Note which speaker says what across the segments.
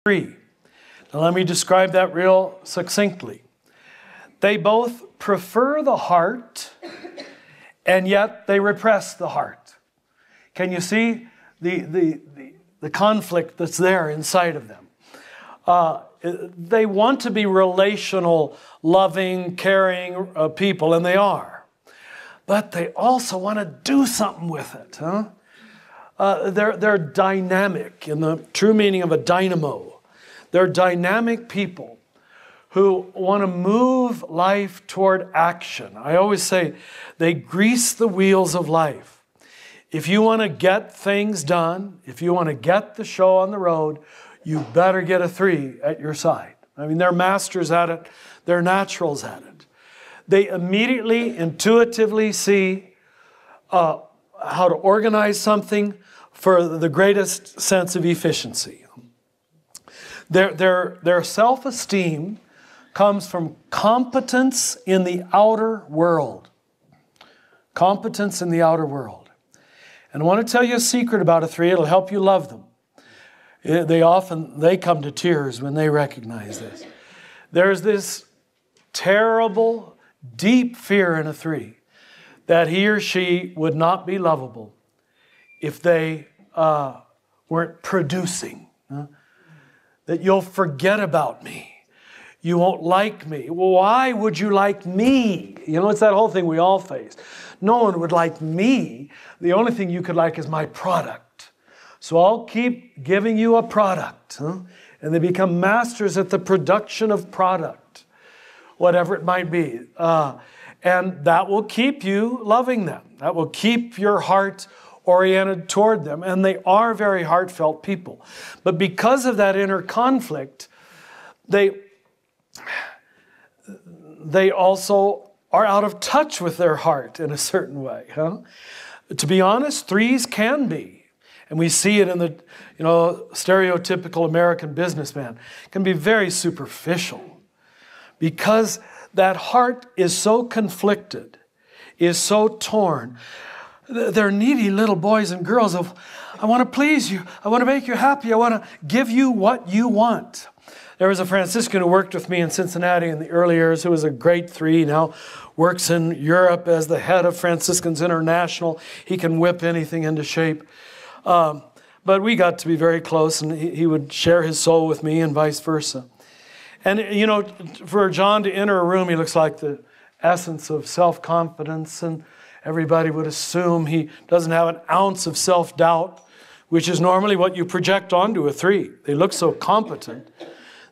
Speaker 1: three. Now let me describe that real succinctly. They both prefer the heart, and yet they repress the heart. Can you see the conflict that's there inside of them? They want to be relational, loving, caring people, and they are. But they also want to do something with it. They're dynamic in the true meaning of a dynamo. They're dynamic people who want to move life toward action. I always say they grease the wheels of life. If you want to get things done, if you want to get the show on the road, you better get a 3 at your side. I mean, they're masters at it. They're naturals at it. They immediately, intuitively see how to organize something for the greatest sense of efficiency. Their self-esteem comes from competence in the outer world. Competence in the outer world. And I want to tell you a secret about a 3. It'll help you love them. They come to tears when they recognize this. There's this terrible, deep fear in a 3 that he or she would not be lovable if they weren't producing. That you'll forget about me. You won't like me. Why would you like me? You know, it's that whole thing we all face. No one would like me. The only thing you could like is my product. So I'll keep giving you a product. And they become masters at the production of product, whatever it might be. And that will keep you loving them. That will keep your heart oriented toward them. And they are very heartfelt people. But because of that inner conflict, they also are out of touch with their heart in a certain way. To be honest, 3s can be. And we see it in the stereotypical American businessman. It can be very superficial. Because that heart is so conflicted, is so torn. They're needy little boys and girls of, I want to please you. I want to make you happy. I want to give you what you want. There was a Franciscan who worked with me in Cincinnati in the early years who was a great 3, now works in Europe as the head of Franciscans International. He can whip anything into shape. But we got to be very close, and he would share his soul with me and vice versa. And, you know, for John to enter a room, he looks like the essence of self-confidence, and everybody would assume he doesn't have an ounce of self-doubt, which is normally what you project onto a 3. They look so competent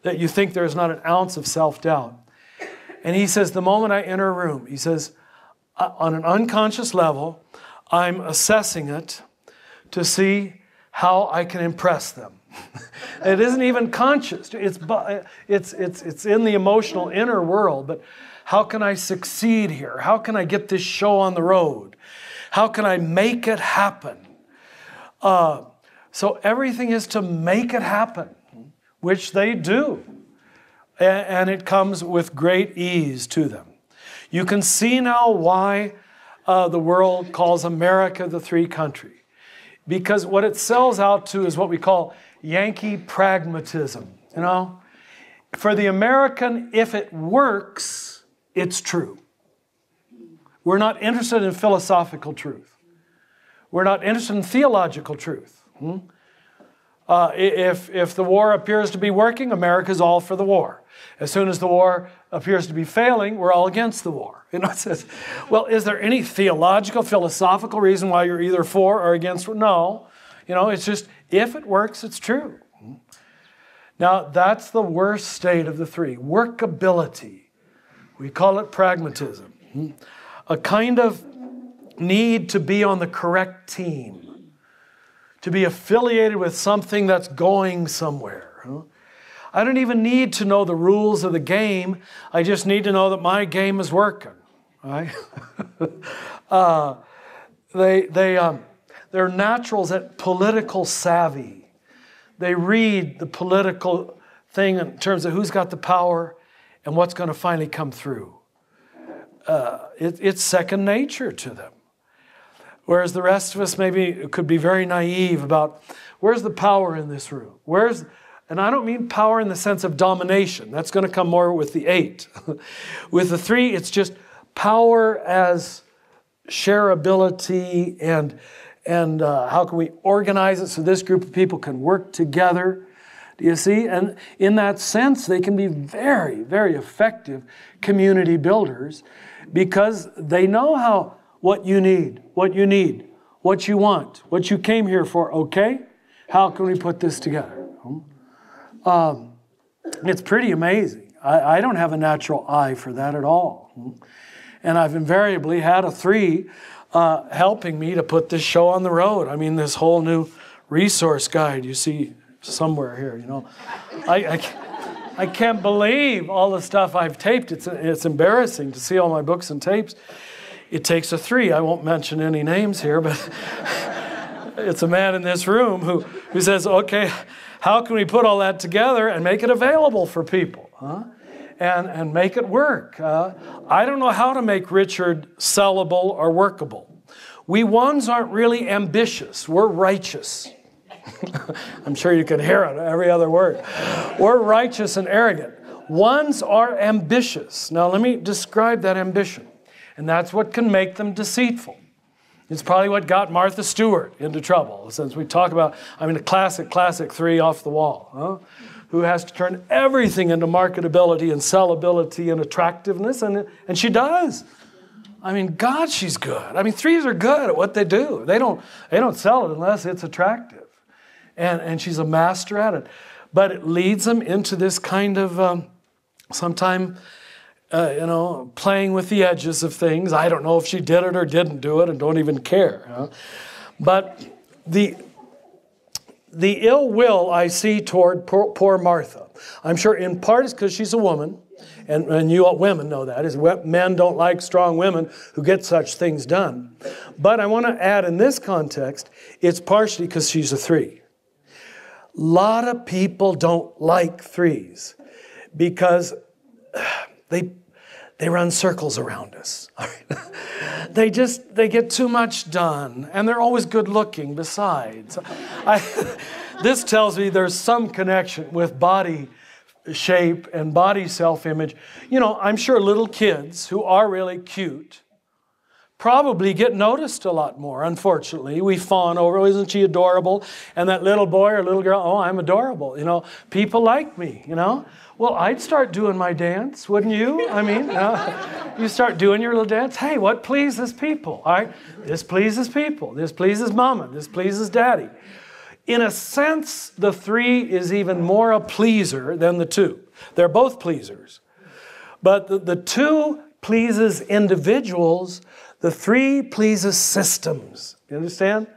Speaker 1: that you think there's not an ounce of self-doubt. And he says, the moment I enter a room, he says, on an unconscious level, I'm assessing it to see how I can impress them. It isn't even conscious. It's in the emotional inner world, but how can I succeed here? How can I get this show on the road? How can I make it happen? So everything is to make it happen, which they do. And it comes with great ease to them. You can see now why the world calls America the 3 country. Because what it sells out to is what we call Yankee pragmatism. You know, for the American, if it works, it's true. We're not interested in philosophical truth. We're not interested in theological truth. If the war appears to be working, America's all for the war. As soon as the war appears to be failing, we're all against the war. You know, it says, well, is there any theological, philosophical reason why you're either for or against? No. You know, it's just, if it works, it's true. Now, that's the worst state of the 3. Workability. We call it pragmatism. A kind of need to be on the correct team. To be affiliated with something that's going somewhere. I don't even need to know the rules of the game. I just need to know that my game is working. Right? They're naturals at political savvy. They read the political thing in terms of who's got the power and what's going to finally come through. It's second nature to them. Whereas the rest of us maybe could be very naive about where's the power in this room? And I don't mean power in the sense of domination. That's going to come more with the 8. With the 3, it's just power as shareability and how can we organize it so this group of people can work together. Do you see? And in that sense, they can be very, very effective community builders because they know what you need, what you want, what you came here for, okay? How can we put this together? It's pretty amazing. I don't have a natural eye for that at all. And I've invariably had a 3 helping me to put this show on the road. I mean, this whole new resource guide you see somewhere here, you know. I can't believe all the stuff I've taped. It's embarrassing to see all my books and tapes. It takes a 3. I won't mention any names here, but it's a man in this room who says, okay, how can we put all that together and make it available for people? And make it work. I don't know how to make Richard sellable or workable. We ones aren't really ambitious. We're righteous. I'm sure you can hear it, every other word. We're righteous and arrogant. Ones are ambitious. Now let me describe that ambition. And that's what can make them deceitful. It's probably what got Martha Stewart into trouble. Since we talk about, I mean, a classic 3 off the wall. Who has to turn everything into marketability and sellability and attractiveness, and she does. I mean, God, she's good. I mean, 3s are good at what they do. They don't sell it unless it's attractive. And she's a master at it. But it leads them into this kind of, sometime, playing with the edges of things. I don't know if she did it or didn't do it and don't even care. But the ill will I see toward poor Martha, I'm sure in part is because she's a woman, and you women know that, is men don't like strong women who get such things done. But I want to add in this context, it's partially because she's a 3. A lot of people don't like 3s because they run circles around us. They get too much done, and they're always good looking besides. This tells me there's some connection with body shape and body self-image. You know, I'm sure little kids who are really cute probably get noticed a lot more, unfortunately. We fawn over, oh, isn't she adorable? And that little boy or little girl, oh, I'm adorable. You know, people like me, you know. Well, I'd start doing my dance, wouldn't you? I mean, you start doing your little dance. Hey, what pleases people? All right, this pleases people. This pleases mama. This pleases daddy. In a sense, the 3 is even more a pleaser than the 2. They're both pleasers. But the 2 pleases individuals. The 3 pleases systems. You understand?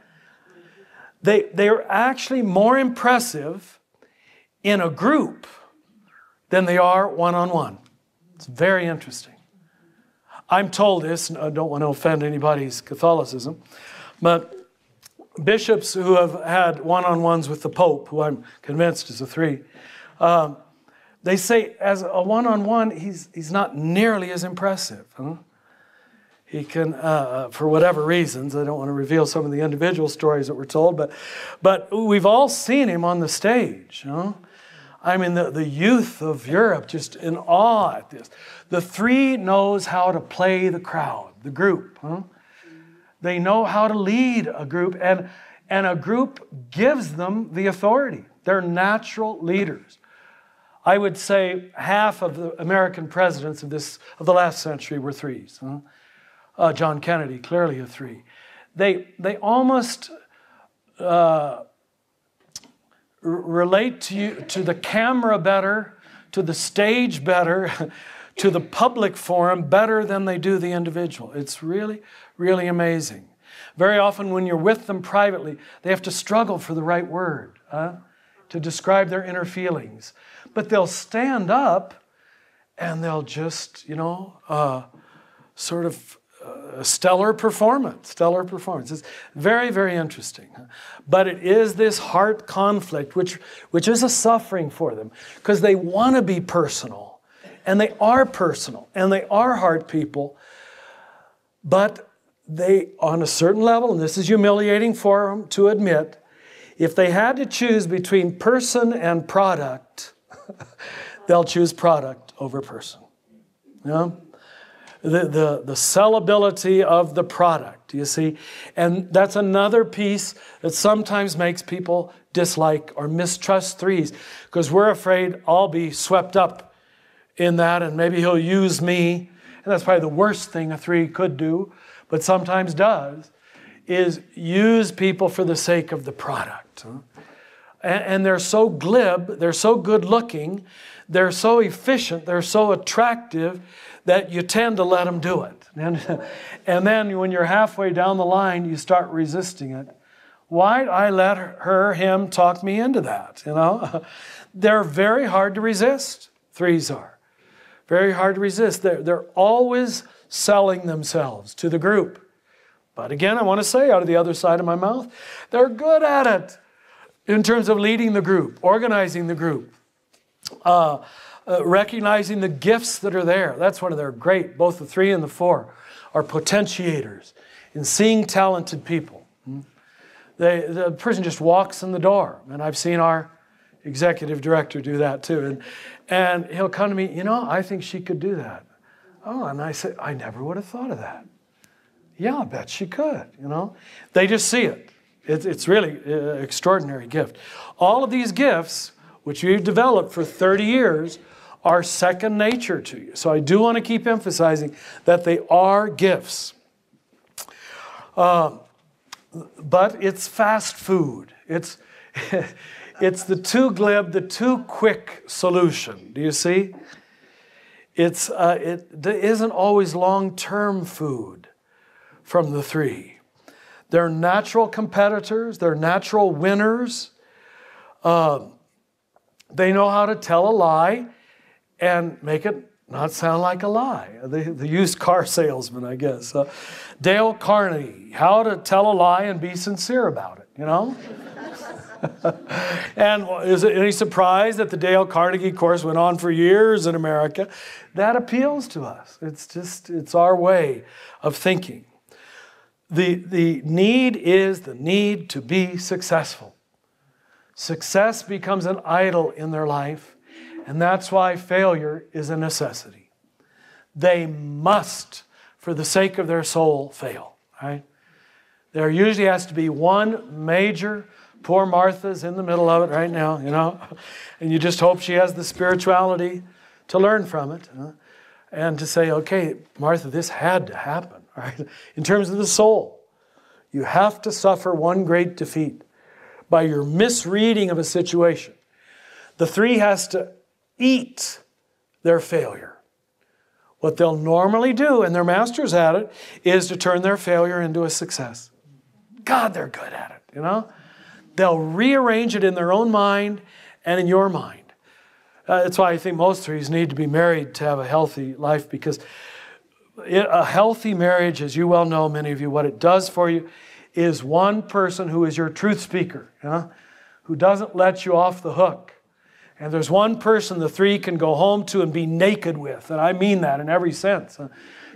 Speaker 1: They're actually more impressive in a group than they are one-on-one. It's very interesting. I'm told this, and I don't want to offend anybody's Catholicism, but bishops who have had one-on-ones with the Pope, who I'm convinced is a 3, they say as a one-on-one, he's not nearly as impressive. He can, for whatever reasons, I don't want to reveal some of the individual stories that we're told, but we've all seen him on the stage. You know? I mean, the youth of Europe just in awe at this. The 3 knows how to play the crowd, the group. They know how to lead a group, and a group gives them the authority. They're natural leaders. I would say half of the American presidents of the last century were 3s. John Kennedy, clearly a 3. They almost relate to the camera better, to the stage better, to the public forum better than they do the individual. It's really, really amazing. Very often when you're with them privately, they have to struggle for the right word to describe their inner feelings. But they'll stand up and they'll just, sort of stellar performance. It's very, very interesting. But it is this heart conflict, which is a suffering for them, because they want to be personal, and they are heart people, but they, on a certain level, and this is humiliating for them to admit, if they had to choose between person and product, they'll choose product over person. You know? The sellability of the product, you see. And that's another piece that sometimes makes people dislike or mistrust threes, because we're afraid I'll be swept up in that and maybe he'll use me. And that's probably the worst thing a three could do, but sometimes does, is use people for the sake of the product. And they're so glib, they're so good looking, they're so efficient, they're so attractive that you tend to let them do it. And then when you're halfway down the line, you start resisting it. Why'd I let him talk me into that? You know, they're very hard to resist. Threes are very hard to resist. They're always selling themselves to the group. But again, I want to say out of the other side of my mouth, they're good at it in terms of leading the group, organizing the group, recognizing the gifts that are there. That's one of their great, both the 3 and the 4 are potentiators in seeing talented people. The person just walks in the door, and I've seen our executive director do that too. And he'll come to me, you know, I think she could do that. Oh, and I say, I never would have thought of that. Yeah, I bet she could, you know. They just see it. It's really an extraordinary gift. All of these gifts, which you've developed for 30 years, are second nature to you. So I do want to keep emphasizing that they are gifts. But it's fast food. It's the too glib, the too quick solution. Do you see? It isn't always long-term food from the 3. They're natural competitors. They're natural winners. They know how to tell a lie and make it not sound like a lie. The used car salesman, I guess. Dale Carnegie, how to tell a lie and be sincere about it, you know? And is it any surprise that the Dale Carnegie course went on for years in America? That appeals to us. It's our way of thinking. The need is the need to be successful. Success becomes an idol in their life, and that's why failure is a necessity. They must, for the sake of their soul, fail. Right? There usually has to be one major, poor Martha's in the middle of it right now, you know, and you just hope she has the spirituality to learn from it, and to say, okay, Martha, this had to happen. Right? In terms of the soul, you have to suffer one great defeat by your misreading of a situation. The 3 has to eat their failure. What they'll normally do, and their masters at it, is to turn their failure into a success. God, they're good at it, you know? They'll rearrange it in their own mind and in your mind. That's why I think most 3s need to be married to have a healthy life, because a healthy marriage, as you well know, many of you, what it does for you is one person who is your truth speaker, you know, who doesn't let you off the hook. And there's one person the 3 can go home to and be naked with, and I mean that in every sense.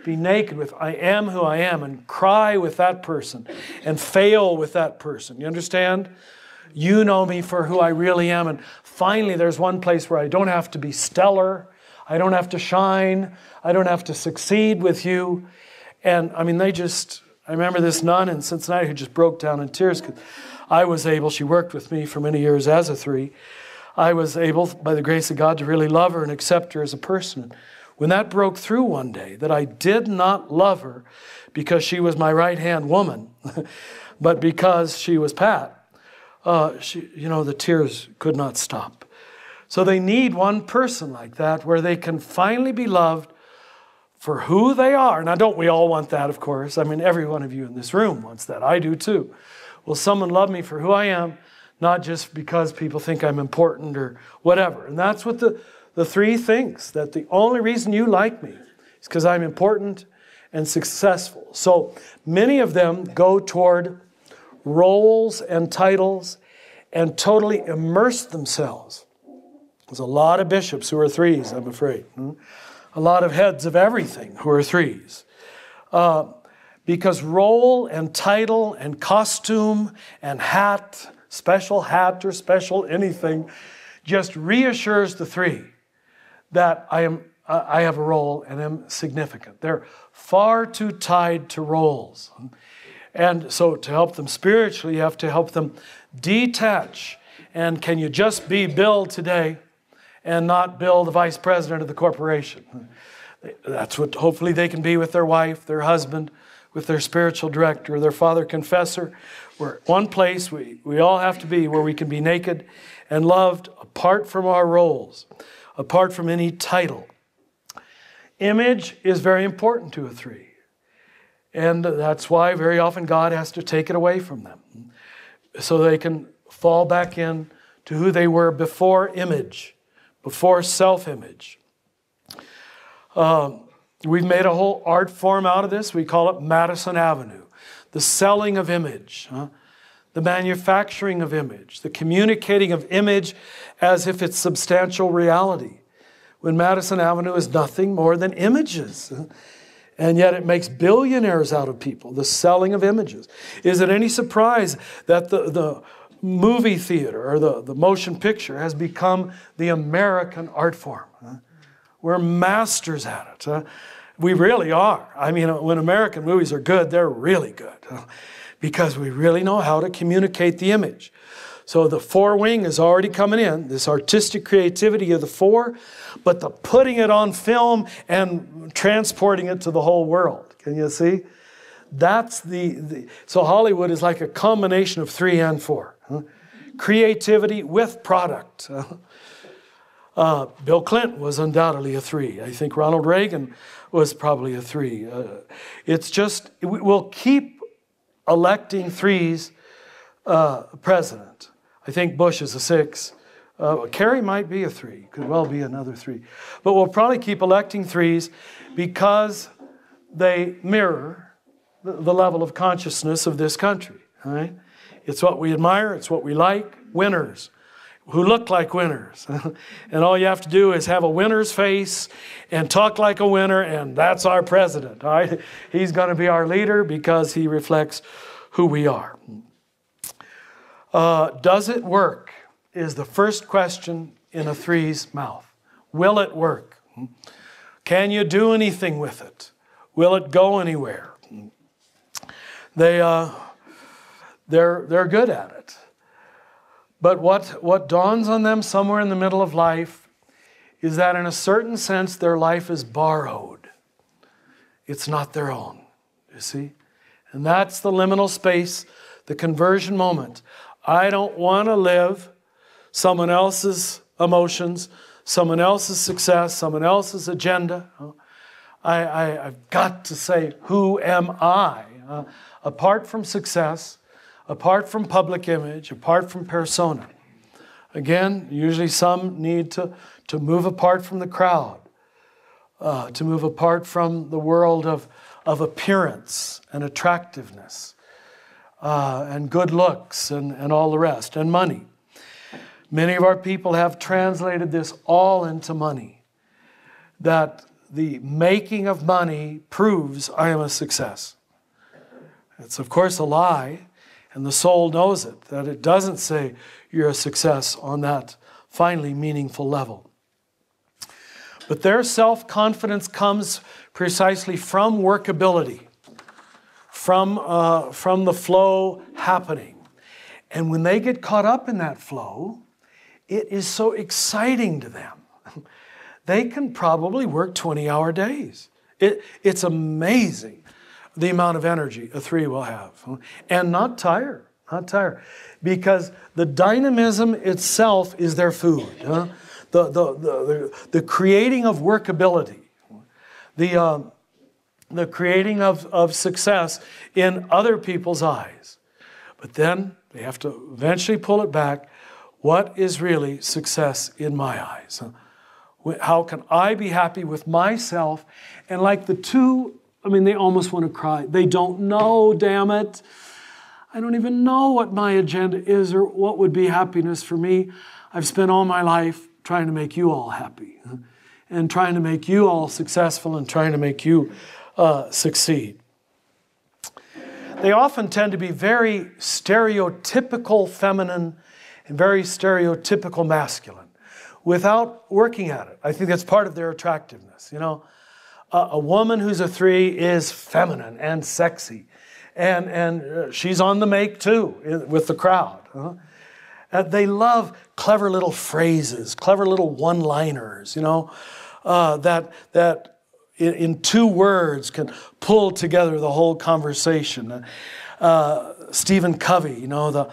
Speaker 1: Be naked with, I am who I am, and cry with that person, and fail with that person. You understand? You know me for who I really am, and finally there's one place where I don't have to be stellar, I don't have to shine, I don't have to succeed with you. And I mean, I remember this nun in Cincinnati who just broke down in tears because I was able, she worked with me for many years as a 3, I was able, by the grace of God, to really love her and accept her as a person. When that broke through one day, that I did not love her because she was my right-hand woman, but because she was Pat, the tears could not stop. So they need one person like that where they can finally be loved for who they are. Now, don't we all want that, of course? I mean, every one of you in this room wants that. I do too. Will someone love me for who I am, not just because people think I'm important or whatever? And that's what the 3 thinks, that the only reason you like me is because I'm important and successful. So many of them go toward roles and titles and totally immerse themselves. There's a lot of bishops who are 3s, I'm afraid. A lot of heads of everything who are 3s. Because role and title and costume and hat, special hat or special anything, just reassures the three that I have a role and am significant. They're far too tied to roles. And so to help them spiritually, you have to help them detach. And can you just be Bill today and not Bill, the vice president of the corporation? That's what hopefully they can be with their wife, their husband, with their spiritual director, their father confessor. We're one place we all have to be where we can be naked and loved apart from our roles, apart from any title. Image is very important to a three. And that's why very often God has to take it away from them so they can fall back in to who they were before image, before self-image. We've made a whole art form out of this. We call it Madison Avenue. The selling of image, the manufacturing of image, the communicating of image as if it's substantial reality, when Madison Avenue is nothing more than images. And yet it makes billionaires out of people, the selling of images. Is it any surprise that the movie theater or the motion picture has become the American art form? We're masters at it. We really are. I mean, when American movies are good, they're really good because we really know how to communicate the image. So the four wing is already coming in, this artistic creativity of the four, but the putting it on film and transporting it to the whole world. Can you see? That's so Hollywood is like a combination of 3 and 4. Creativity with product. Bill Clinton was undoubtedly a 3. I think Ronald Reagan was probably a 3. It's just, we'll keep electing 3s president. I think Bush is a 6. Kerry might be a 3. Could well be another 3. But we'll probably keep electing 3s because they mirror the level of consciousness of this country. Right? It's what we admire. It's what we like. Winners who look like winners. And all you have to do is have a winner's face and talk like a winner, and that's our president. All right? He's going to be our leader because he reflects who we are. Does it work is the first question in a 3's mouth. Will it work? Can you do anything with it? Will it go anywhere? They're good at it. But what dawns on them somewhere in the middle of life is that in a certain sense their life is borrowed. It's not their own, you see? And that's the liminal space, the conversion moment. I don't want to live someone else's emotions, someone else's success, someone else's agenda. I've got to say, who am I? Apart from success, apart from public image, apart from persona. Again, usually some need to move apart from the crowd, to move apart from the world of appearance and attractiveness, and good looks and all the rest, and money. Many of our people have translated this all into money, that the making of money proves I am a success. It's of course a lie, and the soul knows it, that it doesn't say you're a success on that finally meaningful level. But their self-confidence comes precisely from workability, from the flow happening. And when they get caught up in that flow, it is so exciting to them. They can probably work 20-hour days. It's amazing the amount of energy a 3 will have. And not tire, because the dynamism itself is their food. The creating of workability, the creating of success in other people's eyes. But then they have to eventually pull it back. What is really success in my eyes? How can I be happy with myself? And like the 2, I mean, they almost want to cry. They don't know, damn it. I don't even know what my agenda is or what would be happiness for me. I've spent all my life trying to make you all happy and trying to make you all successful and trying to make you succeed. they often tend to be very stereotypical feminine and very stereotypical masculine without working at it. I think that's part of their attractiveness. You know, a woman who's a 3 is feminine and sexy. And she's on the make too with the crowd. They love clever little phrases, clever little one-liners, you know, that in 2 words can pull together the whole conversation. Stephen Covey, you know, the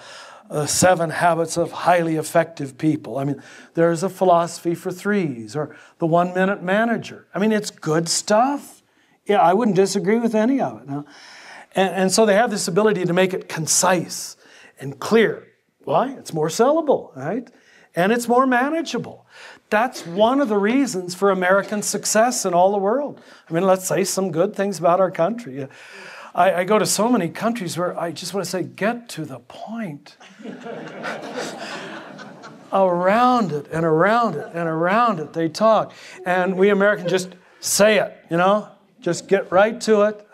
Speaker 1: 7 Habits of Highly Effective People. I mean, there's a philosophy for 3s, or the 1-Minute Manager. I mean, it's good stuff. Yeah, I wouldn't disagree with any of it. No? And so they have this ability to make it concise and clear. Why? It's more sellable, right? And it's more manageable. That's one of the reasons for American success in all the world. I mean, let's say some good things about our country. I go to so many countries where I just want to say, get to the point. Around it and around it and around it they talk. And we Americans just say it, you know? Just get right to it.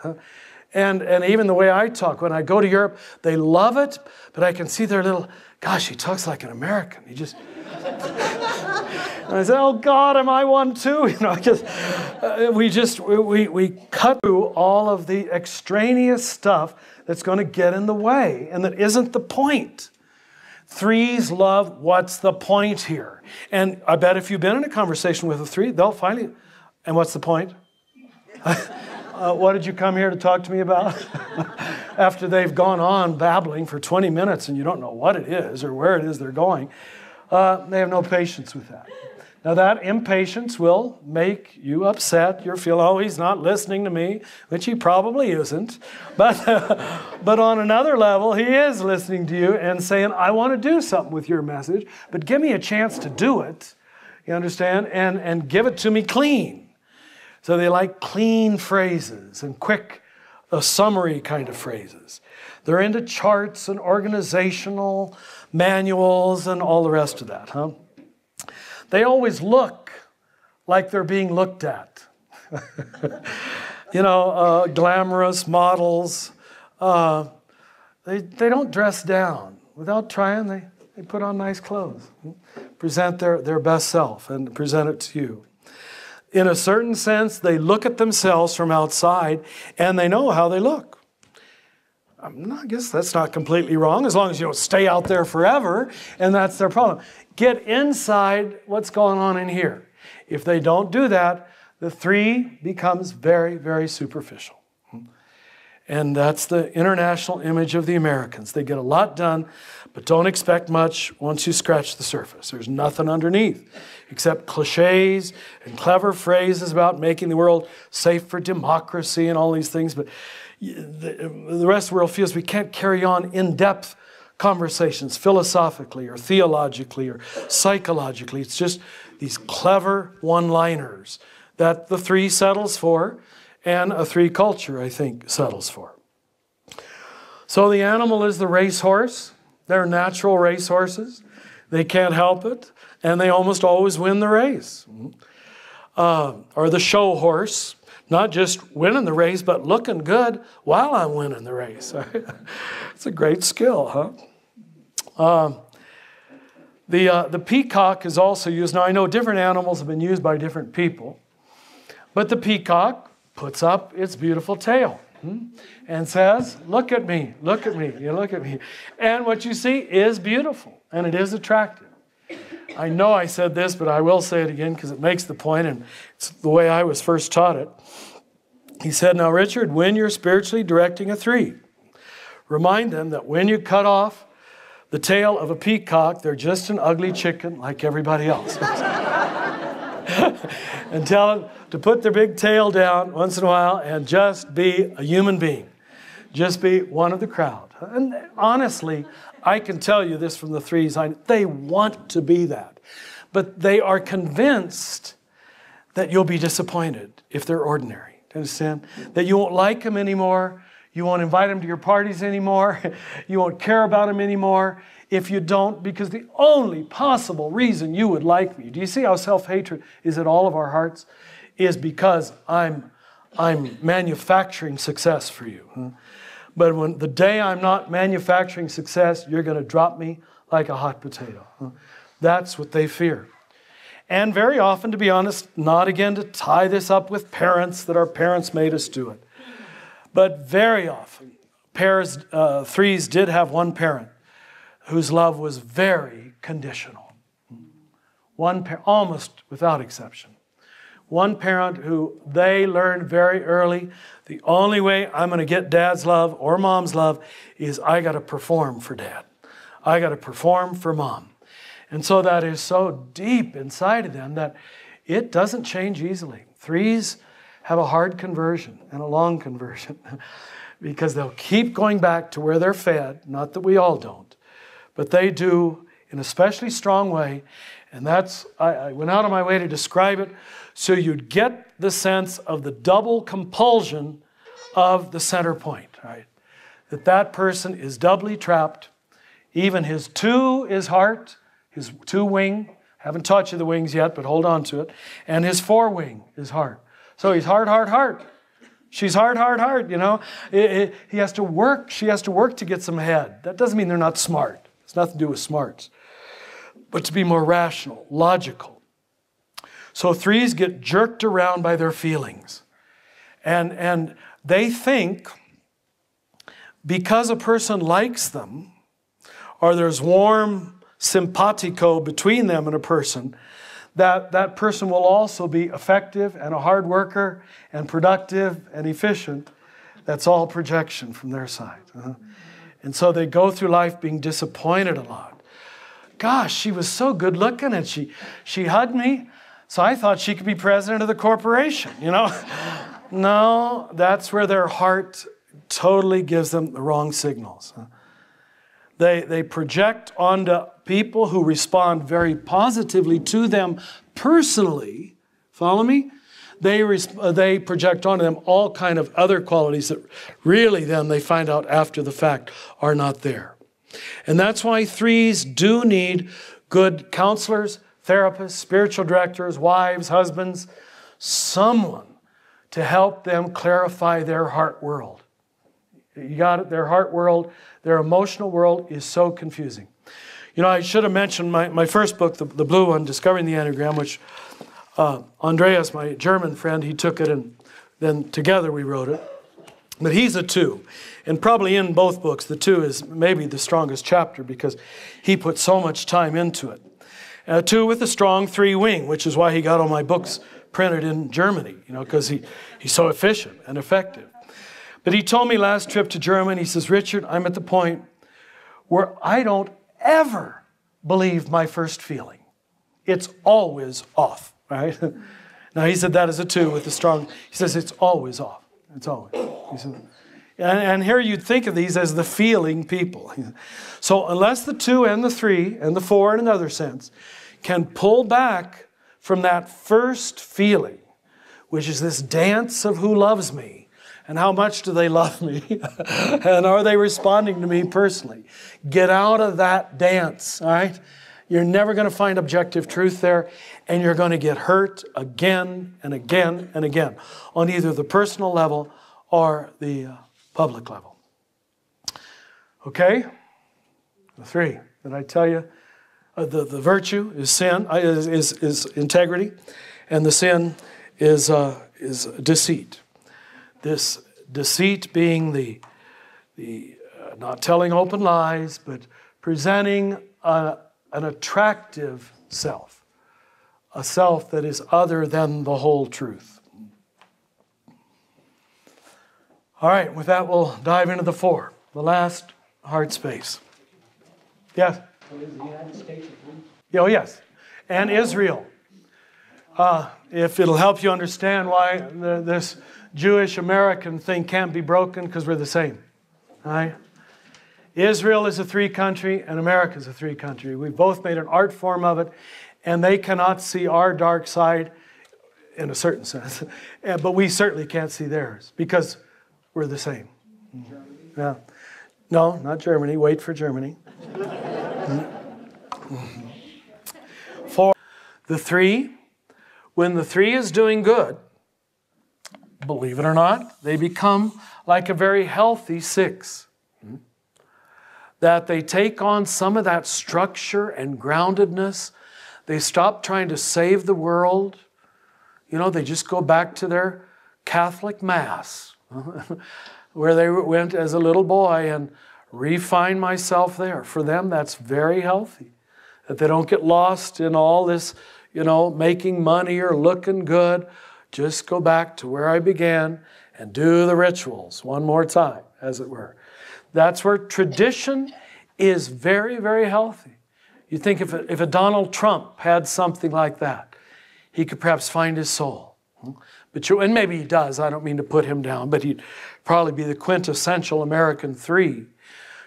Speaker 1: And even the way I talk, when I go to Europe, they love it, but I can see their little, gosh, he talks like an American. He just, and I say, oh God, am I one too? You know, we cut through all of the extraneous stuff that's going to get in the way and that isn't the point. 3s love, what's the point here? And I bet if you've been in a conversation with a 3, they'll finally, and what's the point? What did you come here to talk to me about? After they've gone on babbling for 20 minutes and you don't know what it is or where it is they're going, they have no patience with that. Now that impatience will make you upset. You'll feel, oh, he's not listening to me, which he probably isn't. But on another level, he is listening to you and saying, I want to do something with your message, but give me a chance to do it, you understand, and give it to me clean. So they like clean phrases and quick, summary kind of phrases. They're into charts and organizational manuals and all the rest of that. They always look like they're being looked at. You know, glamorous models. They don't dress down. Without trying, they put on nice clothes. Present their best self and present it to you. In a certain sense, they look at themselves from outside and they know how they look. I guess that's not completely wrong, as long as you don't stay out there forever, and that's their problem. Get inside what's going on in here. If they don't do that, the 3 becomes very, very superficial. And that's the international image of the Americans. They get a lot done, but don't expect much once you scratch the surface. There's nothing underneath except cliches and clever phrases about making the world safe for democracy and all these things. But the rest of the world feels we can't carry on in-depth conversations philosophically or theologically or psychologically. It's just these clever one-liners that the 3 settles for, and a 3 culture, I think, settles for. So the animal is the racehorse. They're natural racehorses. They can't help it, and they almost always win the race. Or the show horse, not just winning the race, but looking good while I'm winning the race. It's a great skill, huh? The peacock is also used. Now, I know different animals have been used by different people, but the peacock puts up its beautiful tail and says, look at me, look at me, you look at me. And what you see is beautiful, and it is attractive. I know I said this, but I will say it again because it makes the point, and it's the way I was first taught it. He said, now, Richard, when you're spiritually directing a 3, remind them that when you cut off the tail of a peacock, they're just an ugly chicken like everybody else. And tell them to put their big tail down once in a while and just be a human being. Just be one of the crowd. And honestly, I can tell you this from the 3s. They want to be that. But they are convinced that you'll be disappointed if they're ordinary. Do you understand? That you won't like them anymore. You won't invite them to your parties anymore. You won't care about them anymore if you don't, because the only possible reason you would like me, do you see how self-hatred is at all of our hearts? Is because I'm manufacturing success for you. But when the day I'm not manufacturing success, you're going to drop me like a hot potato. That's what they fear. And very often, to be honest, not again to tie this up with parents, that our parents made us do it. But very often, threes did have one parent whose love was very conditional. Almost without exception. One parent who they learned very early, the only way I'm going to get dad's love or mom's love is I got to perform for dad. I got to perform for mom. And so that is so deep inside of them that it doesn't change easily. Threes have a hard conversion and a long conversion because they'll keep going back to where they're fed. Not that we all don't, but they do in a especially strong way. And that's, I went out of my way to describe it so you'd get the sense of the double compulsion of the center point, right? That person is doubly trapped. Even his two is heart, his two wing, haven't taught you the wings yet, but hold on to it, and his four wing is heart. So he's heart, heart, heart. She's heart, heart, heart, you know. He has to work, she has to work to get some head. That doesn't mean they're not smart. It's nothing to do with smarts. But to be more rational, logical. So threes get jerked around by their feelings. And they think because a person likes them, or there's warm simpatico between them and a person, that person will also be effective and a hard worker and productive and efficient. That's all projection from their side. And so they go through life being disappointed a lot. Gosh, she was so good looking and she hugged me, so I thought she could be president of the corporation, you know? No, that's where their heart totally gives them the wrong signals. They project onto people who respond very positively to them personally. Follow me? They project onto them all kind of other qualities that really then they find out after the fact are not there. And that's why threes do need good counselors, therapists, spiritual directors, wives, husbands, someone to help them clarify their heart world. You got it? Their heart world, their emotional world is so confusing. You know, I should have mentioned my first book, the blue one, Discovering the Enneagram, which Andreas, my German friend, he took it and then together we wrote it. But he's a 2. And probably in both books, the 2 is maybe the strongest chapter because he put so much time into it. 2 with a strong 3 wing, which is why he got all my books printed in Germany, you know, because he's so efficient and effective. But he told me last trip to Germany, he says, Richard, I'm at the point where I don't ever believe my first feeling. It's always off, right? Now, he said that is a 2 with a strong, he says it's always off. It's always. He said, and here you'd think of these as the feeling people. So unless the 2 and the 3 and the 4 in another sense can pull back from that first feeling, which is this dance of who loves me, and how much do they love me? And are they responding to me personally? Get out of that dance, all right? You're never going to find objective truth there, and you're going to get hurt again and again and again on either the personal level or the public level. Okay? The 3. Did I tell you? The virtue is sin, is integrity, and the sin is deceit. This deceit being the not telling open lies, but presenting an attractive self, a self that is other than the whole truth. All right, with that we'll dive into the 4, the last heart space. Yes?
Speaker 2: So is the United States one?
Speaker 1: Oh, yes. And Israel. If it'll help you understand why this Jewish American thing can't be broken, because we're the same. All right? Israel is a 3 country and America is a 3 country. We've both made an art form of it, and they cannot see our dark side in a certain sense. But we certainly can't see theirs because we're the same.
Speaker 2: Germany?
Speaker 1: Yeah. No, not Germany. Wait for Germany. For the 3, when the 3 is doing good, believe it or not, they become like a very healthy 6. That they take on some of that structure and groundedness. They stop trying to save the world. You know, they just go back to their Catholic Mass, where they went as a little boy, and refine myself there. For them, that's very healthy. That they don't get lost in all this, making money or looking good. Just go back to where I began and do the rituals one more time, as it were. That's where tradition is very, very healthy. You think if a Donald Trump had something like that, he could perhaps find his soul. And maybe he does, I don't mean to put him down, but he'd probably be the quintessential American 3.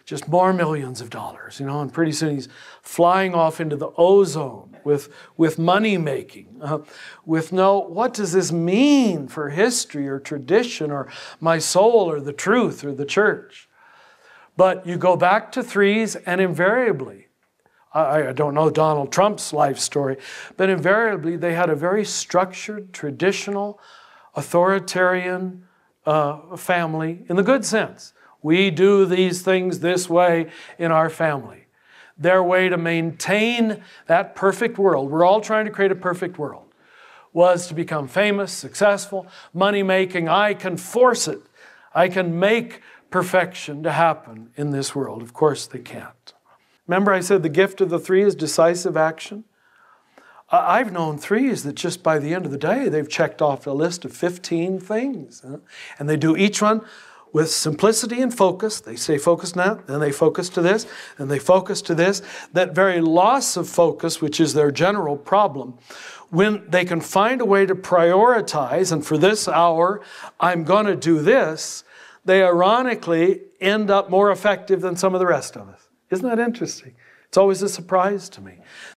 Speaker 1: Just more millions of dollars, and pretty soon he's flying off into the ozone with money making, what does this mean for history or tradition or my soul or the truth or the church? But you go back to 3s, and invariably, I don't know Donald Trump's life story, but invariably they had a very structured, traditional, authoritarian family in the good sense. We do these things this way in our family. Their way to maintain that perfect world, we're all trying to create a perfect world, was to become famous, successful, money-making. I can force it. I can make perfection to happen in this world. Of course they can't. Remember I said the gift of the 3 is decisive action? I've known 3s that just by the end of the day, they've checked off a list of 15 things. And they do each one with simplicity and focus. They say focus now, then they focus to this, then they focus to this. That very loss of focus, which is their general problem, when they can find a way to prioritize, and for this hour, I'm going to do this, they ironically end up more effective than some of the rest of us. Isn't that interesting? It's always a surprise to me.